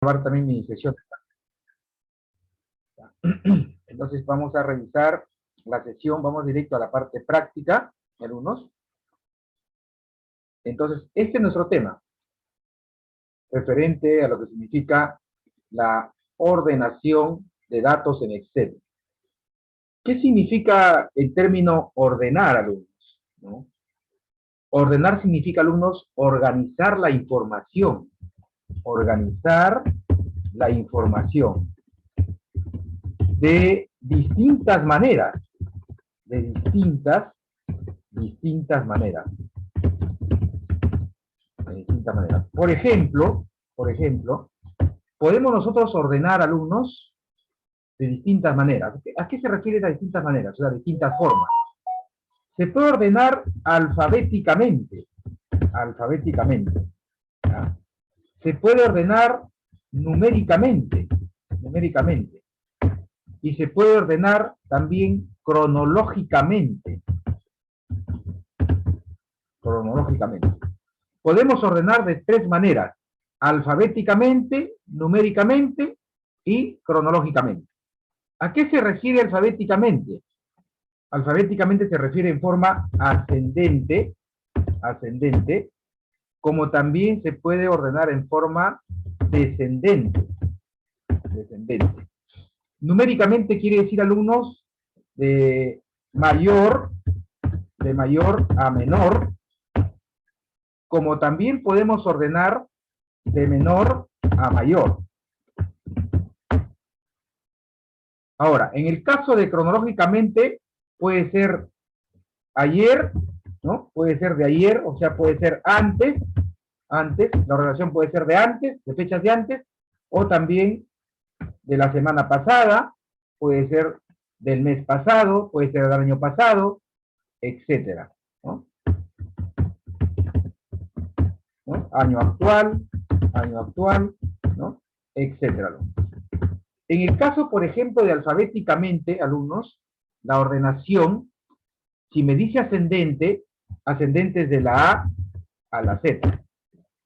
llevar también mi sesión. Entonces vamos a revisar la sesión, vamos directo a la parte práctica, alumnos. Entonces, este es nuestro tema, referente a lo que significa la ordenación de datos en Excel. ¿Qué significa el término ordenar, alumnos? ¿No? Ordenar significa, alumnos, organizar la información. Organizar la información de distintas maneras. De distintas maneras. De distintas maneras. Por ejemplo, podemos nosotros ordenar, alumnos, de distintas maneras. ¿A qué se refiere a distintas maneras? O sea, de distintas formas. Se puede ordenar alfabéticamente. ¿Ya? Se puede ordenar numéricamente. Y se puede ordenar también cronológicamente. Podemos ordenar de tres maneras: alfabéticamente, numéricamente y cronológicamente. ¿A qué se refiere alfabéticamente? Alfabéticamente se refiere en forma ascendente, como también se puede ordenar en forma descendente. Numéricamente quiere decir, alumnos, de mayor a menor, como también podemos ordenar de menor a mayor. Ahora, en el caso de cronológicamente, puede ser ayer, ¿no? Puede ser de ayer, o sea, puede ser antes, la relación puede ser de antes, de fechas de antes, o también de la semana pasada, puede ser del mes pasado, puede ser del año pasado, etcétera, ¿no? Año actual, ¿no? Etcétera. En el caso, por ejemplo, de alfabéticamente, alumnos, la ordenación, si me dice ascendente, ascendente es de la A a la Z.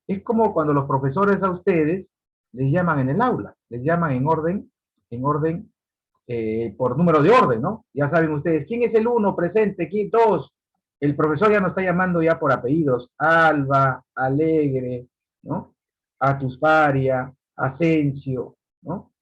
Es como cuando los profesores a ustedes les llaman en el aula, les llaman en orden, por número de orden, ¿no? Ya saben ustedes, ¿quién es el 1 presente? ¿Quién 2? El profesor ya no está llamando ya por apellidos, Alba, Alegre, ¿no? Atusparia, Asensio, ¿no?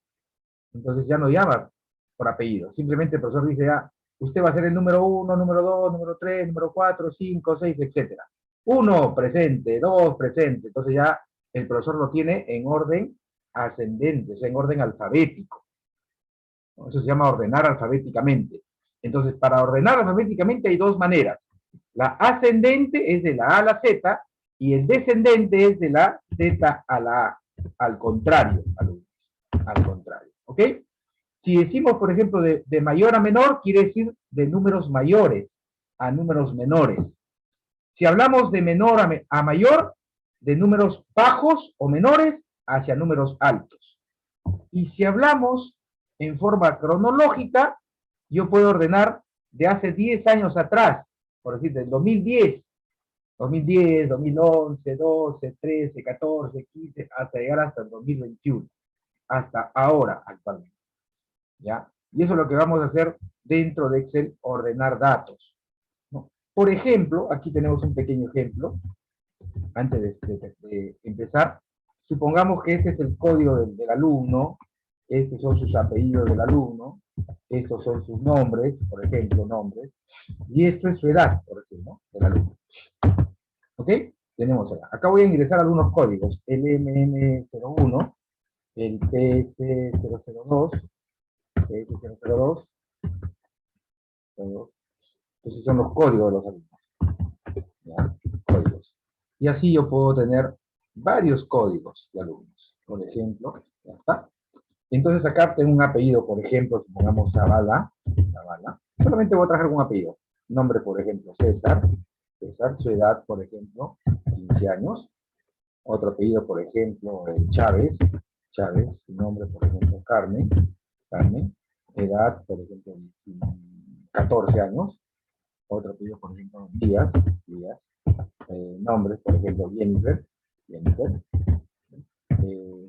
Entonces ya no llama por apellido, simplemente el profesor dice, ya, usted va a ser el número 1, número 2, número 3, número 4, 5, 6, etcétera. 1 presente, 2 presente, entonces ya el profesor lo tiene en orden ascendente, o sea, en orden alfabético. Eso se llama ordenar alfabéticamente. Entonces, para ordenar alfabéticamente hay dos maneras. La ascendente es de la A a la Z y el descendente es de la Z a la A. Al contrario, al contrario. ¿Ok? Si decimos, por ejemplo, de mayor a menor, quiere decir de números mayores a números menores. Si hablamos de menor a mayor, de números bajos o menores hacia números altos. Y si hablamos en forma cronológica, yo puedo ordenar de hace 10 años atrás, por decir, del 2010, 2011, 12, 13, 14, 15, hasta llegar hasta el 2021, hasta ahora actualmente. ¿Ya? Y eso es lo que vamos a hacer dentro de Excel, ordenar datos, ¿no? Por ejemplo, aquí tenemos un pequeño ejemplo, antes de empezar. Supongamos que este es el código del alumno, estos son sus apellidos del alumno, estos son sus nombres, por ejemplo, nombres, y esto es su edad, por ejemplo, ¿no? Del alumno. ¿Ok? Tenemos acá voy a ingresar algunos códigos, el MM01, el PS002, PS002, entonces son los códigos de los alumnos. ¿Ya? Códigos. Y así yo puedo tener varios códigos de alumnos. Por ejemplo, ya está. Entonces acá tengo un apellido, por ejemplo, supongamos Zavala. Solamente voy a traer un apellido. Nombre, por ejemplo, César, su edad, por ejemplo, 15 años. Otro apellido, por ejemplo, Chávez, su nombre, por ejemplo, Carmen, edad, por ejemplo, 14 años. Otro apellido, por ejemplo, Díaz. Nombres, por ejemplo, Jennifer.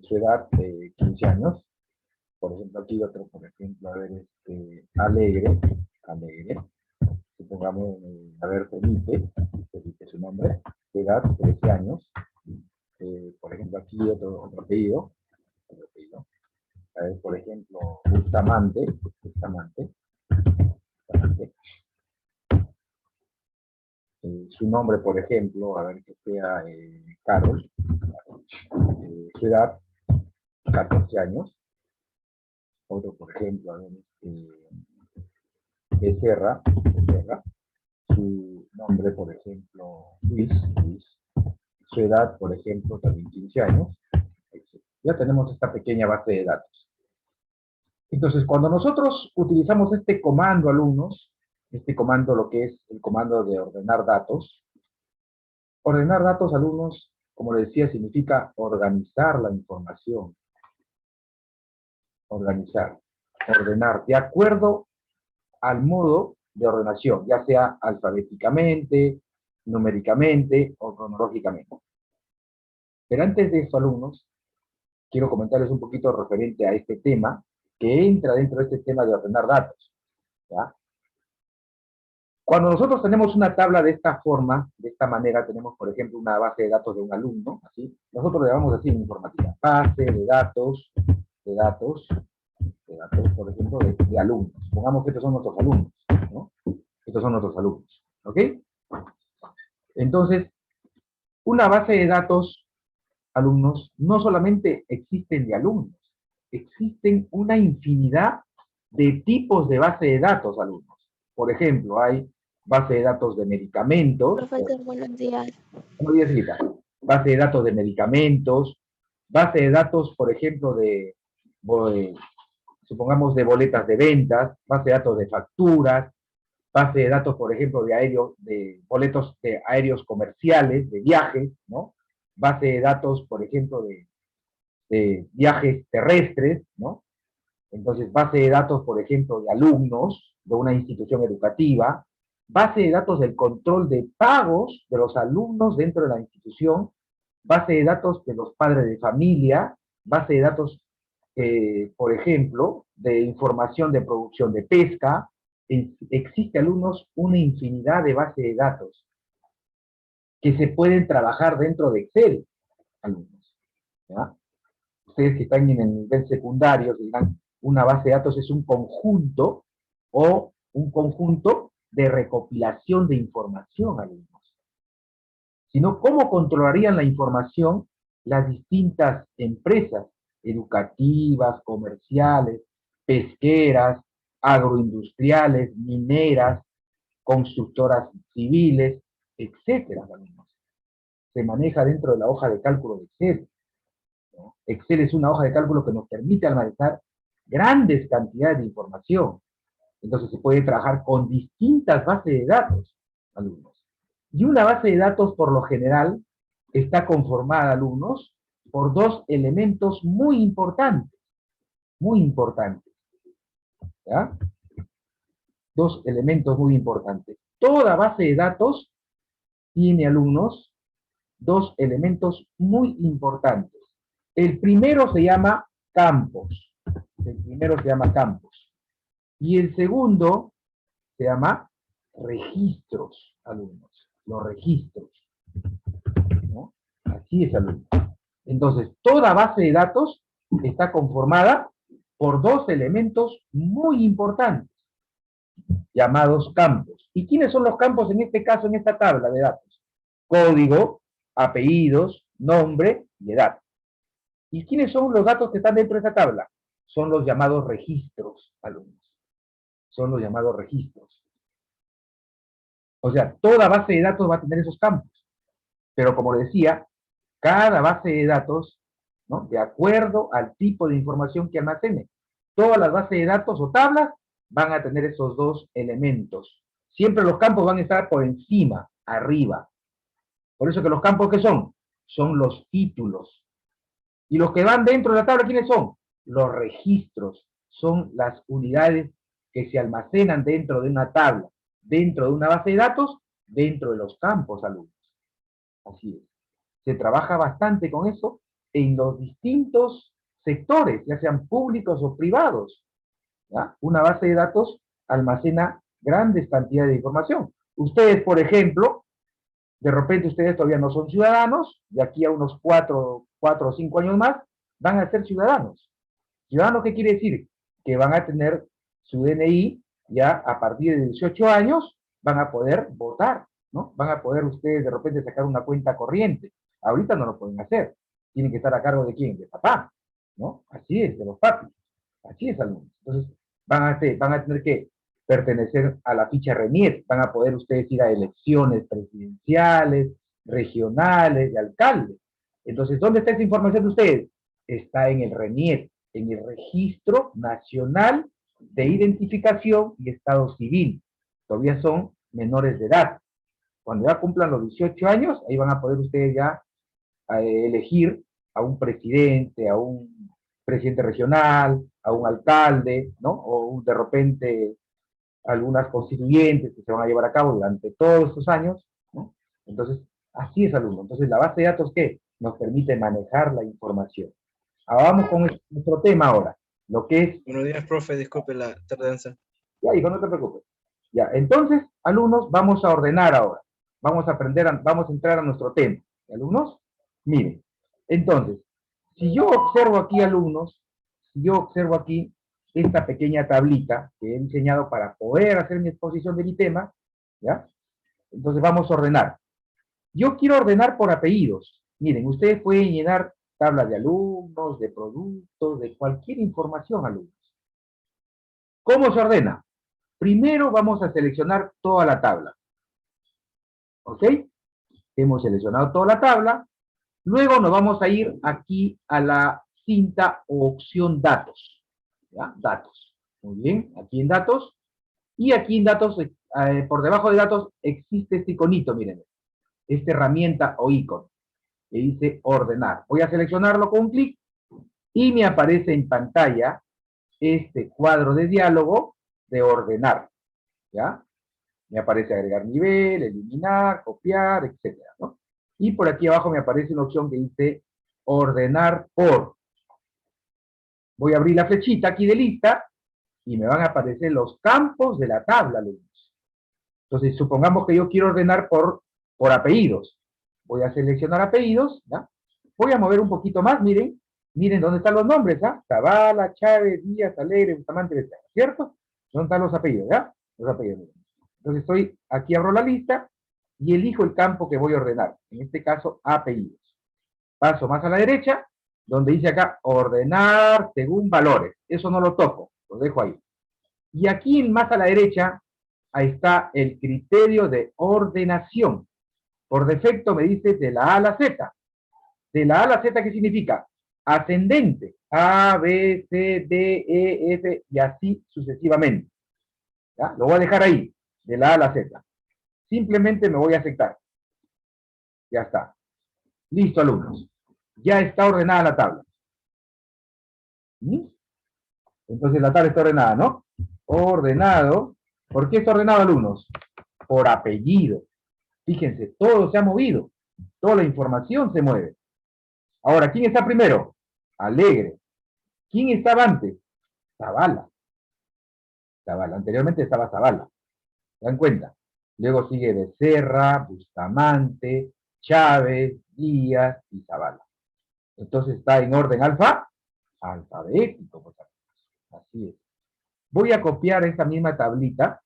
su edad de 15 años. Por ejemplo, aquí otro, por ejemplo, a ver, Alegre, supongamos, a ver, Felipe es su nombre, de edad 13 años. Por ejemplo, aquí otro apellido. A ver, por ejemplo, Bustamante. Su nombre, por ejemplo, a ver que sea Carol. Su edad, 14 años. Otro, por ejemplo, a ver, Becerra. Su nombre, por ejemplo, Luis. Su edad, por ejemplo, también 15 años. Ya tenemos esta pequeña base de datos. Entonces, cuando nosotros utilizamos este comando, alumnos, este comando, lo que es el comando de ordenar datos, alumnos, como les decía, significa organizar la información. Organizar, ordenar, de acuerdo al modo de ordenación, ya sea alfabéticamente, numéricamente o cronológicamente. Pero antes de eso, alumnos, quiero comentarles un poquito referente a este tema, que entra dentro de este tema de ordenar datos. ¿Ya? Cuando nosotros tenemos una tabla de esta forma, de esta manera, tenemos, por ejemplo, una base de datos de un alumno, así, nosotros le llamamos así en informática, base de datos, por ejemplo, de alumnos. Pongamos que estos son nuestros alumnos, ¿no? Estos son nuestros alumnos, ¿ok? Entonces, una base de datos, alumnos, no solamente existen de alumnos, existen una infinidad de tipos de base de datos, alumnos. Por ejemplo, hay base de datos de medicamentos. Profesor, buenos días. Buenos días, Rita. Base de datos de medicamentos, base de datos, por ejemplo, supongamos, de boletas de ventas, base de datos de facturas, base de datos, por ejemplo, de boletos de aéreos comerciales, de viajes, ¿no? Base de datos, por ejemplo, de viajes terrestres, ¿no? Entonces, base de datos, por ejemplo, de alumnos de una institución educativa, base de datos del control de pagos de los alumnos dentro de la institución, base de datos de los padres de familia, base de datos, por ejemplo, de información de producción de pesca. Existe, alumnos, una infinidad de bases de datos que se pueden trabajar dentro de Excel, alumnos. ¿Ya? Ustedes que están en el nivel secundario dirán, una base de datos es un conjunto de recopilación de información, alumnos. Sino, ¿cómo controlarían la información las distintas empresas educativas, comerciales, pesqueras, agroindustriales, mineras, constructoras civiles, etcétera, alumnos? Se maneja dentro de la hoja de cálculo de Excel. ¿No? Excel es una hoja de cálculo que nos permite analizar grandes cantidades de información. Entonces se puede trabajar con distintas bases de datos, alumnos. Y una base de datos, por lo general, está conformada, alumnos, por dos elementos muy importantes. Muy importantes. ¿Ya? Dos elementos muy importantes. Toda base de datos tiene, alumnos, dos elementos muy importantes. El primero se llama campos. Y el segundo se llama registros, alumnos. Los registros. ¿No? Así es, alumnos. Entonces, toda base de datos está conformada por dos elementos muy importantes, llamados campos. ¿Y quiénes son los campos en este caso, en esta tabla de datos? Código, apellidos, nombre y edad. ¿Y quiénes son los datos que están dentro de esta tabla? Son los llamados registros, alumnos. Son los llamados registros. O sea, toda base de datos va a tener esos campos. Pero como decía, cada base de datos, ¿no?, de acuerdo al tipo de información que almacene. Todas las bases de datos o tablas van a tener esos dos elementos. Siempre los campos van a estar por encima, arriba. Por eso que los campos, ¿qué son? Son los títulos. Y los que van dentro de la tabla, ¿quiénes son? Los registros. Son las unidades que se almacenan dentro de una tabla, dentro de una base de datos, dentro de los campos, alumnos. Así es. Se trabaja bastante con eso en los distintos sectores, ya sean públicos o privados. ¿Ya? Una base de datos almacena grandes cantidades de información. Ustedes, por ejemplo, de repente ustedes todavía no son ciudadanos, de aquí a unos 4 o 5 años más, van a ser ciudadanos. ¿Ciudadanos qué quiere decir? Que van a tener su DNI ya a partir de 18 años, van a poder votar, ¿no? Van a poder ustedes de repente sacar una cuenta corriente. Ahorita no lo pueden hacer. Tienen que estar a cargo de quién, de papá, ¿no? Así es, de los papis. Así es, alumnos. Entonces, van a tener que pertenecer a la ficha RENIET, van a poder ustedes ir a elecciones presidenciales, regionales, de alcalde. Entonces, ¿dónde está esa información de ustedes? Está en el RENIET, en el Registro Nacional de Identificación y Estado Civil. Todavía son menores de edad. Cuando ya cumplan los 18 años, ahí van a poder ustedes ya elegir a un presidente, a un presidente regional, a un alcalde, ¿no? O de repente algunas constituyentes que se van a llevar a cabo durante todos estos años, ¿no? Entonces, así es, alumno. Entonces, la base de datos, ¿qué? Nos permite manejar la información. Ahora vamos con nuestro tema ahora, lo que es... Buenos días, profe, disculpe la tardanza. Ya, hijo, no te preocupes. Ya, entonces, alumnos, vamos a ordenar ahora. Vamos a entrar a nuestro tema. ¿Alumnos? Miren, entonces, si yo observo aquí, alumnos, si yo observo aquí esta pequeña tablita que he diseñado para poder hacer mi exposición de mi tema, ¿ya? Entonces vamos a ordenar. Yo quiero ordenar por apellidos. Miren, ustedes pueden llenar tablas de alumnos, de productos, de cualquier información, alumnos. ¿Cómo se ordena? Primero vamos a seleccionar toda la tabla. ¿Ok? Hemos seleccionado toda la tabla. Luego nos vamos a ir aquí a la cinta o opción datos. ¿Ya? Datos. Muy bien, aquí en datos. Y aquí en datos, por debajo de datos, existe este iconito, miren. Esta herramienta o icono. Que dice ordenar. Voy a seleccionarlo con un clic y me aparece en pantalla este cuadro de diálogo de ordenar. ¿Ya? Me aparece agregar nivel, eliminar, copiar, etcétera, ¿no? Y por aquí abajo me aparece una opción que dice ordenar por. Voy a abrir la flechita aquí de lista y me van a aparecer los campos de la tabla, alumnos. Entonces, supongamos que yo quiero ordenar por apellidos. Voy a seleccionar apellidos, ¿ya? Voy a mover un poquito más, miren. Miren dónde están los nombres, ¿ah? Zavala, Chávez, Díaz, Alegre, Bustamante, Becerra, ¿cierto? ¿Dónde están los apellidos, ya? Los apellidos, miren. Entonces aquí abro la lista y elijo el campo que voy a ordenar. En este caso, apellidos. Paso más a la derecha, donde dice acá, ordenar según valores. Eso no lo toco, lo dejo ahí. Y aquí más a la derecha, ahí está el criterio de ordenación. Por defecto me dice de la A a la Z. De la A a la Z, ¿qué significa? Ascendente. A, B, C, D, E, F y así sucesivamente. ¿Ya? Lo voy a dejar ahí, de la A a la Z. Simplemente me voy a aceptar. Ya está. Listo, alumnos. Ya está ordenada la tabla. ¿Mm? Entonces la tabla está ordenada, ¿no? Ordenado. ¿Por qué está ordenado, alumnos? Por apellido. Fíjense, todo se ha movido. Toda la información se mueve. Ahora, ¿quién está primero? Alegre. ¿Quién estaba antes? Zavala. Zavala. Anteriormente estaba Zavala. ¿Se dan cuenta? Luego sigue Becerra, Bustamante, Chávez, Díaz y Zavala. Entonces está en orden alfabético. Pues, así es. Voy a copiar esta misma tablita,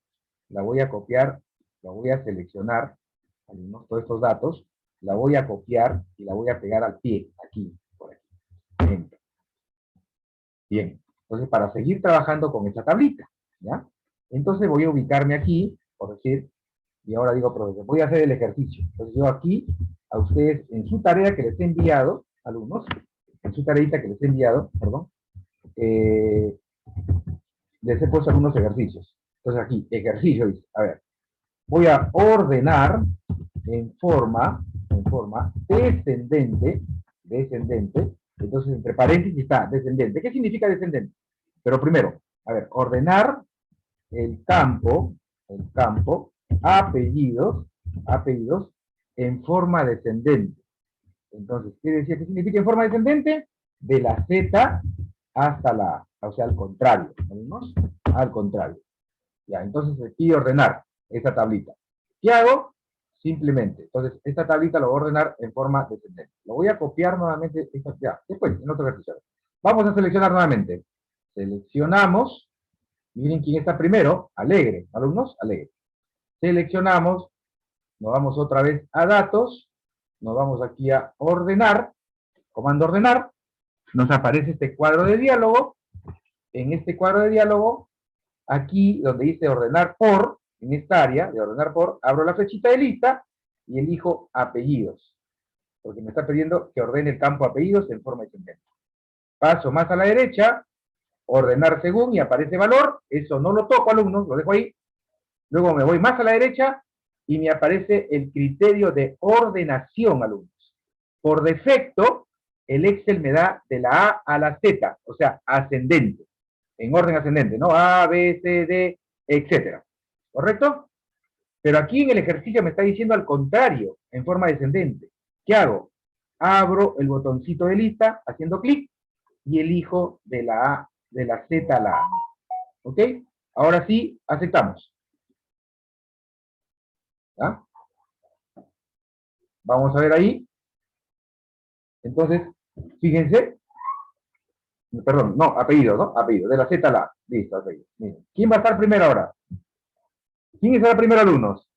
la voy a copiar, la voy a seleccionar, todos estos datos, la voy a copiar y la voy a pegar al pie, aquí, por aquí. Bien, entonces para seguir trabajando con esta tablita, ¿ya? Entonces voy a ubicarme aquí, por decir, y ahora digo, profesor, voy a hacer el ejercicio. Entonces yo aquí, a ustedes, en su tarea que les he enviado, alumnos, en su tareita que les he enviado, perdón, les he puesto algunos ejercicios. Entonces aquí, ejercicio, dice, a ver, voy a ordenar en forma descendente, entonces entre paréntesis está descendente. ¿Qué significa descendente? Pero primero, a ver, ordenar el campo, apellidos, en forma descendente. Entonces, ¿qué decía? ¿Qué significa en forma descendente? De la Z hasta la A, o sea, al contrario, ¿no vimos? Al contrario. Ya, entonces me pide ordenar esta tablita. ¿Qué hago? Simplemente, entonces, esta tablita lo voy a ordenar en forma descendente. Lo voy a copiar nuevamente, ya, después, en otro ejercicio. Vamos a seleccionar nuevamente. Seleccionamos, miren quién está primero, Alegre, alumnos, Alegre. Seleccionamos, nos vamos otra vez a datos, nos vamos aquí a ordenar, comando ordenar, nos aparece este cuadro de diálogo. En este cuadro de diálogo, aquí donde dice ordenar por, en esta área de ordenar por, abro la flechita de lista y elijo apellidos, porque me está pidiendo que ordene el campo apellidos en forma descendente. Paso más a la derecha, ordenar según y aparece valor, eso no lo toco, alumnos, lo dejo ahí. Luego me voy más a la derecha y me aparece el criterio de ordenación, alumnos. Por defecto, el Excel me da de la A a la Z, o sea, ascendente, en orden ascendente, ¿no? A, B, C, D, etcétera. ¿Correcto? Pero aquí en el ejercicio me está diciendo al contrario, en forma descendente. ¿Qué hago? Abro el botoncito de lista haciendo clic y elijo de la A, de la Z a la A. ¿Ok? Ahora sí, aceptamos. ¿Ya? Vamos a ver ahí. Entonces, fíjense. Perdón, no, apellido, ¿no? Apellido, de la Z a la A. Listo, apellido. Miren. ¿Quién va a estar primero ahora? ¿Quién es el primero, alumnos?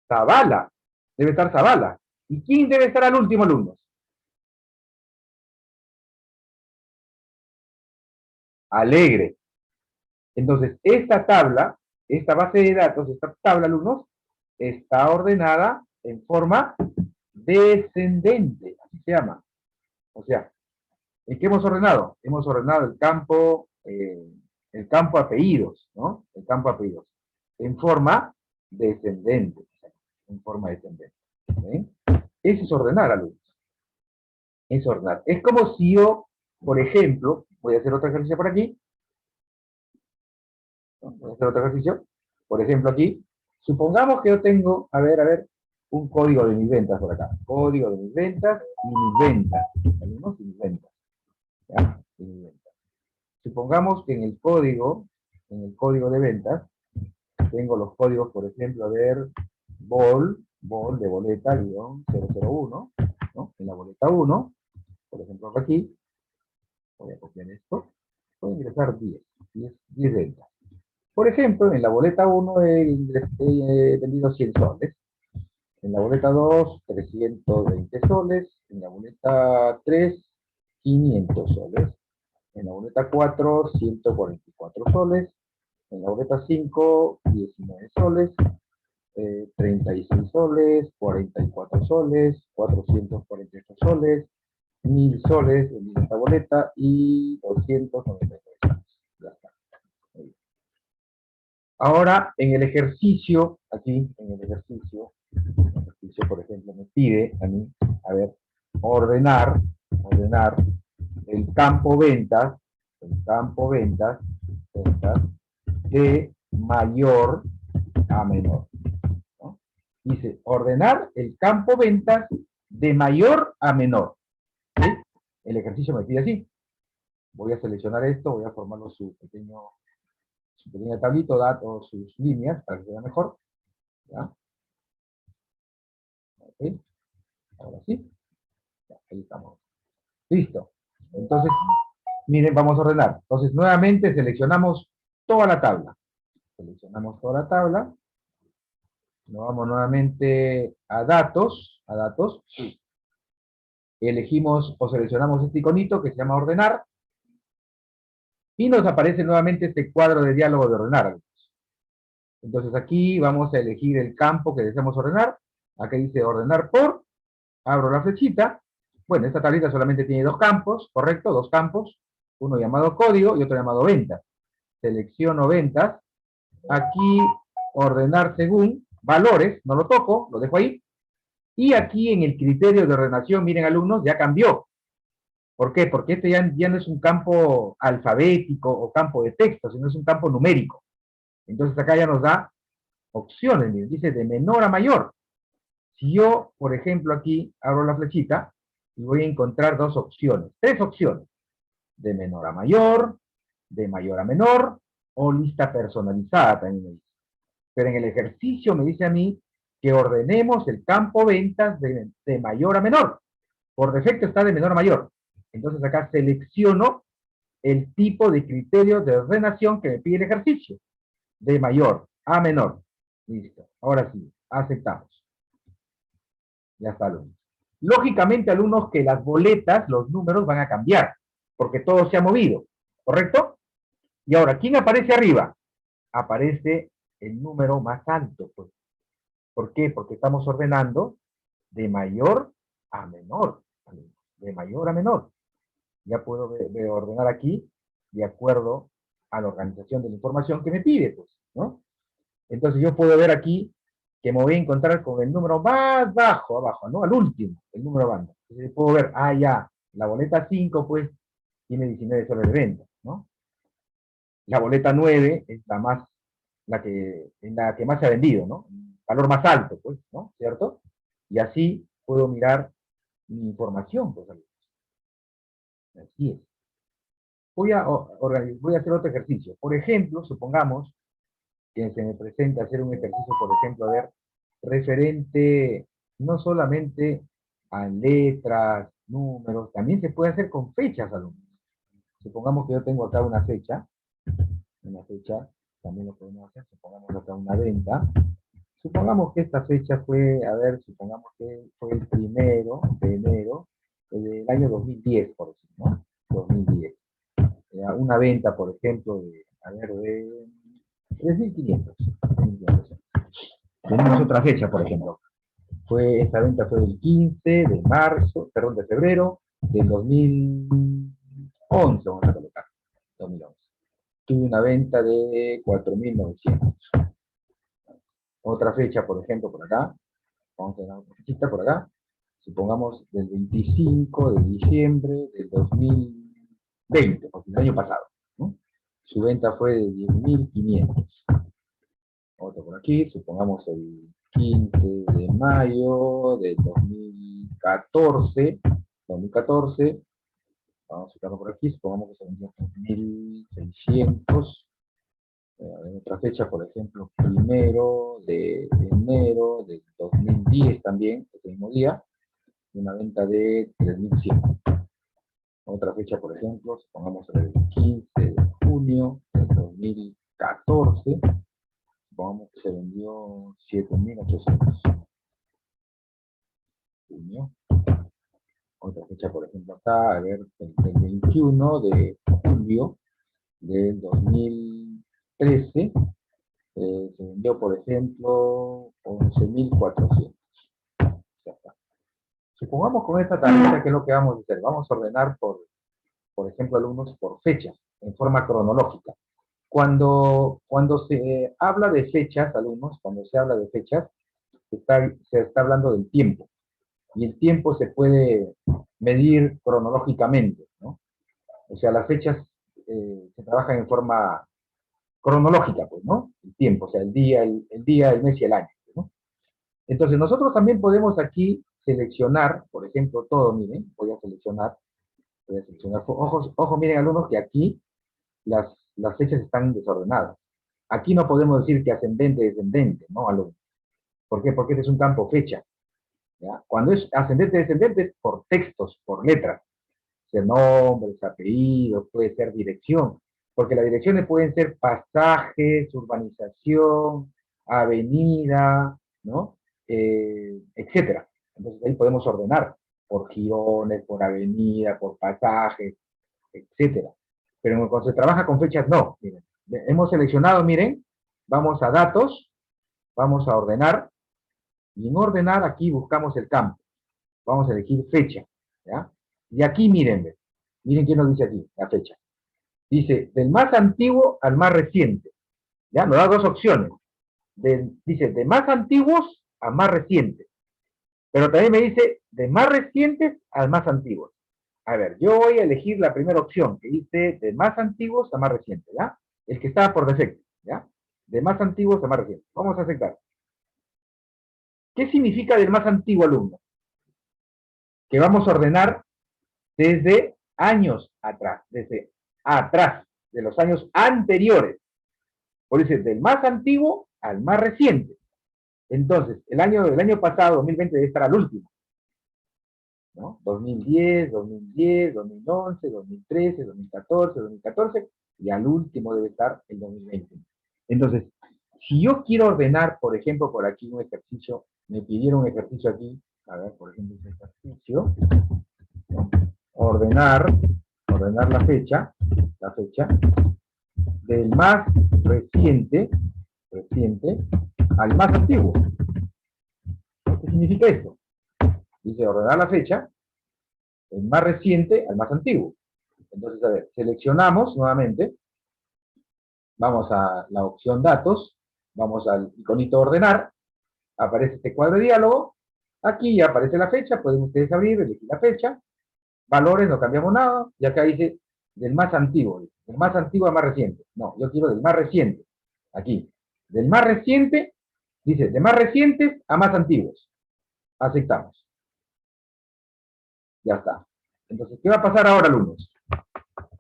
Zavala. Debe estar Zavala. ¿Y quién debe estar al último, alumnos? Alegre. Entonces, esta tabla, esta base de datos, esta tabla, alumnos, está ordenada en forma descendente, así se llama. O sea, ¿en qué hemos ordenado? Hemos ordenado el campo apellidos, ¿no? El campo apellidos. En forma descendente. En forma descendente. ¿Sí? Eso es ordenar, alumnos. Es ordenar. Es como si yo, por ejemplo, voy a hacer otro ejercicio por aquí. ¿No? Voy a hacer otro ejercicio. Por ejemplo, aquí. Supongamos que yo tengo, a ver, un código de mis ventas por acá. Código de mis ventas y mis ventas. ¿Salimos? Y mis ventas. ¿Ya? Y mis ventas. Supongamos que en el código de ventas, tengo los códigos, por ejemplo, a ver, bol de boleta, guión 001, ¿no? En la boleta 1, por ejemplo, aquí, voy a copiar esto, voy a ingresar 10 ventas. Por ejemplo, en la boleta 1 he vendido 100 soles, en la boleta 2, 320 soles, en la boleta 3, 500 soles, en la boleta 4, 144 soles, en la boleta 5, 19 soles, 36 soles, 44 soles, 448 soles, 1000 soles en esta boleta y 293 soles. Ya está. Ahora, en el ejercicio, aquí, en el ejercicio, por ejemplo, me pide a mí, a ver, ordenar el campo ventas, ventas de mayor a menor. ¿No? Dice, ordenar el campo ventas de mayor a menor. ¿Sí? El ejercicio me pide así. Voy a seleccionar esto, voy a formarlo su pequeña tablito, datos, sus líneas, para que se vea mejor. ¿Ya? ¿Okay? Ahora sí. Ya, ahí estamos. Listo. Entonces, miren, vamos a ordenar. Entonces, nuevamente seleccionamos toda la tabla. Seleccionamos toda la tabla. Nos vamos nuevamente a datos. Elegimos o seleccionamos este iconito que se llama ordenar. Y nos aparece nuevamente este cuadro de diálogo de ordenar. Entonces aquí vamos a elegir el campo que deseamos ordenar. Aquí dice ordenar por. Abro la flechita. Bueno, esta tablita solamente tiene dos campos, ¿correcto? Dos campos. Uno llamado código y otro llamado ventas. Selecciono ventas. Aquí ordenar según valores. No lo toco, lo dejo ahí. Y aquí en el criterio de ordenación, miren alumnos, ya cambió. ¿Por qué? Porque este ya no es un campo alfabético o campo de texto, sino es un campo numérico. Entonces acá ya nos da opciones, miren, dice de menor a mayor. Si yo, por ejemplo, aquí abro la flechita y voy a encontrar dos opciones, tres opciones, de menor a mayor, de mayor a menor, o lista personalizada también me dice. Pero en el ejercicio me dice a mí que ordenemos el campo ventas de mayor a menor. Por defecto está de menor a mayor. Entonces acá selecciono el tipo de criterio de ordenación que me pide el ejercicio. De mayor a menor. Listo. Ahora sí, aceptamos. Ya está, alumnos. Lógicamente, alumnos, que las boletas, los números van a cambiar, porque todo se ha movido, ¿correcto? Y ahora, ¿quién aparece arriba? Aparece el número más alto, pues. ¿Por qué? Porque estamos ordenando de mayor a menor. De mayor a menor. Ya puedo ordenar aquí de acuerdo a la organización de la información que me pide, pues, ¿no? Entonces yo puedo ver aquí que me voy a encontrar con el número más bajo, abajo, ¿no? Al último, el número banda. Entonces puedo ver, ya, la boleta 5, pues, tiene 19 soles de venta, ¿no? La boleta 9 es la que más se ha vendido, ¿no? Valor más alto, pues, ¿no? ¿Cierto? Y así puedo mirar mi información, pues, así es. Voy a hacer otro ejercicio. Por ejemplo, supongamos que se me presenta hacer un ejercicio, por ejemplo, a ver, referente no solamente a letras, números, también se puede hacer con fechas, alumnos. Supongamos que yo tengo acá una fecha, también lo podemos hacer, supongamos acá una venta. Supongamos que esta fecha fue, a ver, supongamos que fue el 1 de enero del año 2010, por decir, ¿no? 2010. Una venta, por ejemplo, de 3.500. Tenemos otra fecha, por ejemplo. Esta venta fue el 15 de marzo, perdón, de febrero del 2011, vamos a colocar, 2011. Tuve una venta de 4.900. Otra fecha, por ejemplo, por acá, vamos a tener otra fechita por acá, supongamos del 25 de diciembre del 2020, porque el año pasado, ¿no? Su venta fue de 10.500. Otro por aquí, supongamos el 15 de mayo de 2014, vamos a sacarlo por aquí, supongamos que son 1.600, otra fecha, por ejemplo, 1 de enero del 2010 también, ese mismo día, una venta de 3.100. Otra fecha, por ejemplo, supongamos el 15 de junio del 2014, supongamos que se vendió 7.800. Junio. Otra fecha, por ejemplo, acá, a ver, el 21 de julio del 2013, se vendió, por ejemplo, 11.400. Ya está. Supongamos con esta tablita, ¿qué es lo que vamos a hacer? Vamos a ordenar, por ejemplo, alumnos, por fechas, en forma cronológica. Cuando se habla de fechas, alumnos, cuando se habla de fechas, se está hablando del tiempo. Y el tiempo se puede medir cronológicamente, ¿no? O sea, las fechas se trabajan en forma cronológica, pues, ¿no? El tiempo, o sea, el día, el mes y el año, ¿no? Entonces, nosotros también podemos aquí seleccionar, por ejemplo, todo, miren, voy a seleccionar, ojo, miren, alumnos, que aquí las fechas están desordenadas. Aquí no podemos decir que ascendente, descendente, ¿no, alumnos? ¿Por qué? Porque este es un campo fecha. ¿Ya? Cuando es ascendente, descendente, es por textos, por letras. O sea, nombres, apellidos, puede ser dirección. Porque las direcciones pueden ser pasajes, urbanización, avenida, ¿no? Etcétera. Entonces ahí podemos ordenar por girones, por avenida, por pasajes, etcétera. Pero cuando se trabaja con fechas, no. Miren, hemos seleccionado, miren, vamos a datos, vamos a ordenar, y en ordenar aquí buscamos el campo. Vamos a elegir fecha, ¿ya? Y aquí miren qué nos dice aquí, la fecha. Dice, del más antiguo al más reciente, ¿ya? Nos da dos opciones. Dice, de más antiguos a más recientes. Pero también me dice, de más recientes al más antiguos. A ver, yo voy a elegir la primera opción, que dice, de más antiguos a más recientes, ¿ya? El que está por defecto, ¿ya? De más antiguos a más recientes. Vamos a aceptar. ¿Qué significa del más antiguo alumno? Que vamos a ordenar desde años atrás, desde atrás, de los años anteriores. Por eso, del más antiguo al más reciente. Entonces, el año pasado, 2020, debe estar al último, ¿no? 2010, 2010, 2011, 2013, 2014, 2014, y al último debe estar el 2020. Entonces, si yo quiero ordenar, por ejemplo, por aquí un ejercicio, me pidieron un ejercicio aquí, a ver, por ejemplo, este ejercicio, ¿no? ordenar la fecha del más reciente al más antiguo. ¿Qué significa esto? Dice ordenar la fecha del más reciente al más antiguo. Entonces, a ver, seleccionamos nuevamente, vamos a la opción datos, vamos al iconito ordenar, aparece este cuadro de diálogo, aquí ya aparece la fecha, pueden ustedes abrir, elegir la fecha, valores, no cambiamos nada, y acá dice del más antiguo al más reciente. No, yo quiero del más reciente, aquí. Del más reciente, dice, de más recientes a más antiguos. Aceptamos. Ya está. Entonces, ¿qué va a pasar ahora, alumnos?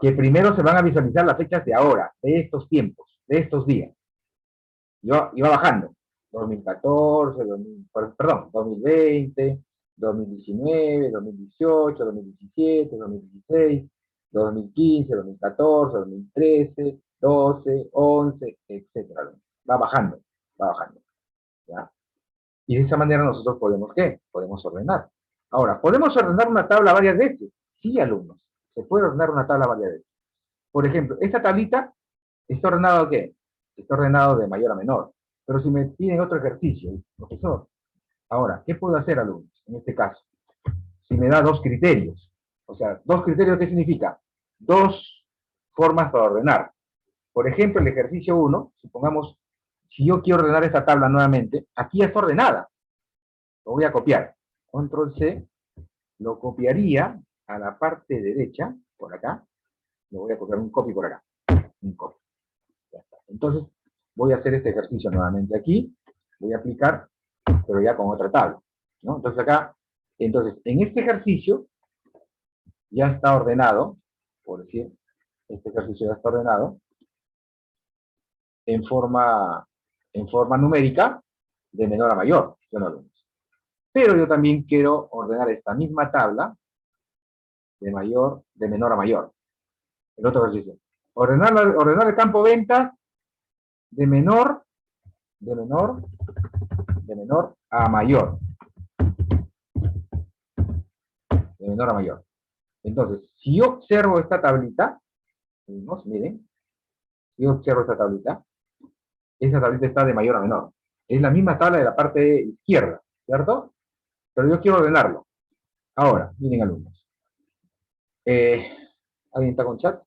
Que primero se van a visualizar las fechas de ahora, de estos tiempos, de estos días. Yo iba bajando. 2014, 2020, 2019, 2018, 2017, 2016, 2015, 2014, 2013, 12, 11, etcétera. Va bajando, va bajando. ¿Ya? Y de esa manera nosotros podemos, ¿qué? Podemos ordenar. Ahora, ¿podemos ordenar una tabla varias veces? Sí, alumnos. Se puede ordenar una tabla varias veces. Por ejemplo, esta tablita está ordenado ¿qué? Está ordenado de mayor a menor. Pero si me piden otro ejercicio, profesor, ahora, ¿qué puedo hacer, alumnos? En este caso, si me da dos criterios. O sea, dos criterios, ¿qué significa? Dos formas para ordenar. Por ejemplo, el ejercicio 1, supongamos, si yo quiero ordenar esta tabla nuevamente, aquí ya está ordenada. Lo voy a copiar. Control C, lo copiaría a la parte derecha, por acá. Lo voy a copiar un copy por acá. Un copy. Ya está. Entonces, voy a hacer este ejercicio nuevamente aquí. Voy a aplicar, pero ya con otra tabla, ¿no? Entonces acá, entonces, en este ejercicio ya está ordenado, por decir, este ejercicio ya está ordenado en forma numérica de menor a mayor. Pero yo también quiero ordenar esta misma tabla de menor a mayor. El otro ejercicio. Ordenar el campo ventas de menor a mayor. De menor a mayor. Entonces, si yo observo esta tablita, miren, si yo observo esta tablita está de mayor a menor. Es la misma tabla de la parte izquierda, ¿cierto? Pero yo quiero ordenarlo. Ahora, miren, alumnos. ¿Alguien está con chat?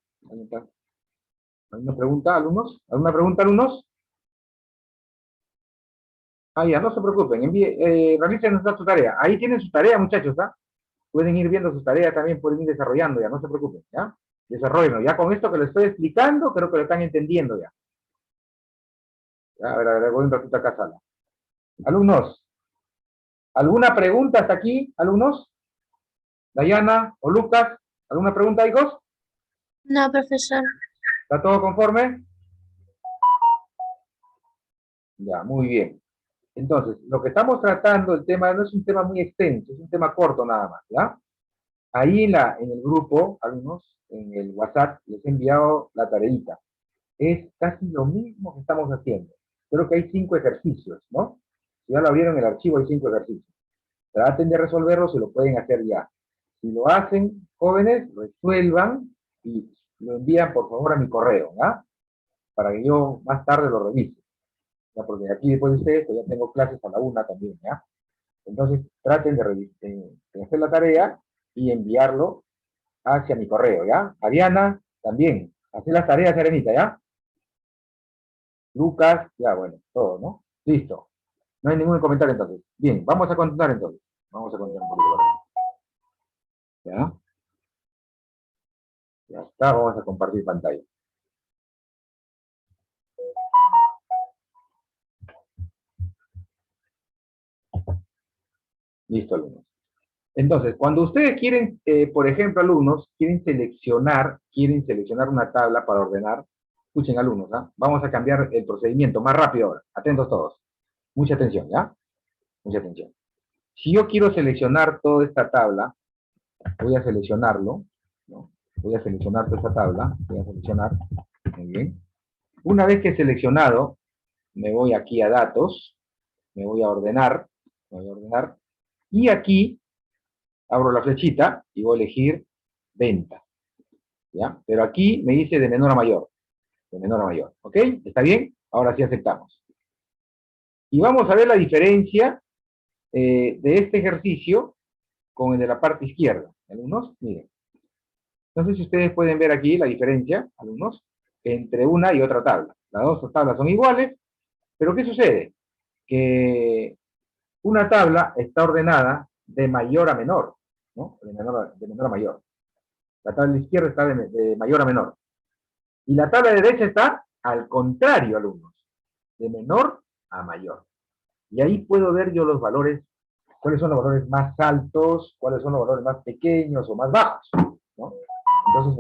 ¿Alguna pregunta, alumnos? ¿Alguna pregunta, alumnos? Ah, ya, no se preocupen. Realicen su tarea. Ahí tienen su tarea, muchachos, ¿ah? Pueden ir viendo sus tareas también, pueden ir desarrollando, ya, no se preocupen, ¿ya? Desarrollenlo. Ya con esto que les estoy explicando, creo que lo están entendiendo ya. A ver, voy un ratito acá a sala. Alumnos, ¿alguna pregunta hasta aquí, alumnos? Dayana o Lucas, ¿alguna pregunta, hijos? No, profesor. ¿Está todo conforme? Ya, muy bien. Entonces, lo que estamos tratando, el tema no es un tema muy extenso, es un tema corto nada más, ¿ya? Ahí en el grupo, alumnos, en el WhatsApp, les he enviado la tareita. Es casi lo mismo que estamos haciendo. Creo que hay 5 ejercicios, ¿no? Si ya lo abrieron el archivo, hay 5 ejercicios. Traten de resolverlos y lo pueden hacer ya. Si lo hacen, jóvenes, resuelvan y lo envían, por favor, a mi correo, ¿ya? Para que yo más tarde lo revise. ¿Ya? Porque aquí después de ustedes, pues ya tengo clases a la 1 también, ¿ya? Entonces, traten de hacer la tarea y enviarlo hacia mi correo, ¿ya? Ariana, también. Hacer las tareas, Arenita, ¿ya? Lucas, ya, bueno, todo, ¿no? Listo. No hay ningún comentario entonces. Bien, vamos a continuar entonces. Vamos a continuar un poquito. ¿Ya? Ya está, vamos a compartir pantalla. Listo, alumnos. Entonces, cuando ustedes quieren, por ejemplo, alumnos, quieren seleccionar una tabla para ordenar, escuchen, alumnos, ¿ah? Vamos a cambiar el procedimiento más rápido ahora. Atentos todos. Mucha atención, ¿ya? Mucha atención. Si yo quiero seleccionar toda esta tabla, voy a seleccionarlo, ¿no? Voy a seleccionar toda esta tabla, voy a seleccionar, muy bien. Una vez que he seleccionado, me voy aquí a datos, me voy a ordenar, y aquí abro la flechita y voy a elegir venta, ¿ya? Pero aquí me dice de menor a mayor, ¿ok? ¿Está bien? Ahora sí aceptamos. Y vamos a ver la diferencia de este ejercicio con el de la parte izquierda. Alumnos, miren. No sé si ustedes pueden ver aquí la diferencia, alumnos, entre una y otra tabla. Las dos tablas son iguales, pero ¿qué sucede? Que una tabla está ordenada de mayor a menor, ¿no? De menor a mayor. La tabla izquierda está de mayor a menor. Y la tabla derecha está al contrario, alumnos, de menor a mayor. Y ahí puedo ver yo los valores, cuáles son los valores más altos, cuáles son los valores más pequeños o más bajos, ¿no? Entonces,